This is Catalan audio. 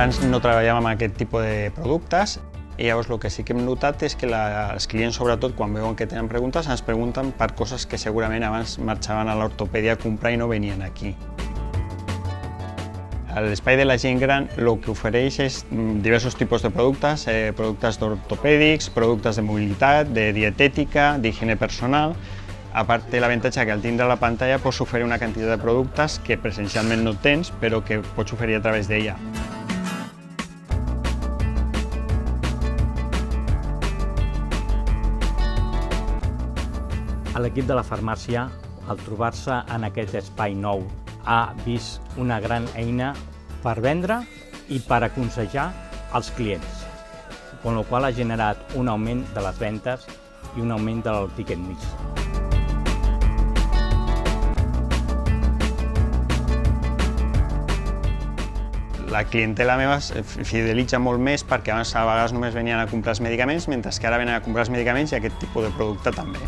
Abans no treballàvem amb aquest tipus de productes i llavors el que sí que hem notat és que els clients, sobretot quan veuen que tenen preguntes, ens pregunten per coses que segurament abans marxaven a l'ortopèdia a comprar i no venien aquí. L'espai de la gent gran el que ofereix és diversos tipus de productes, productes ortopèdics, productes de mobilitat, de dietètica, d'higiene personal. A part té l'avantatge que al tindre la pantalla pots oferir una quantitat de productes que presencialment no tens, però que pots oferir a través d'ella. L'equip de la farmàcia, al trobar-se en aquest espai nou, ha vist una gran eina per vendre i per aconsellar els clients, amb la qual ha generat un augment de les vendes i un augment del tiquet mig. La clientela meva es fidelitza molt més perquè abans a vegades només venien a comprar els medicaments, mentre que ara venen a comprar els medicaments i aquest tipus de producte també.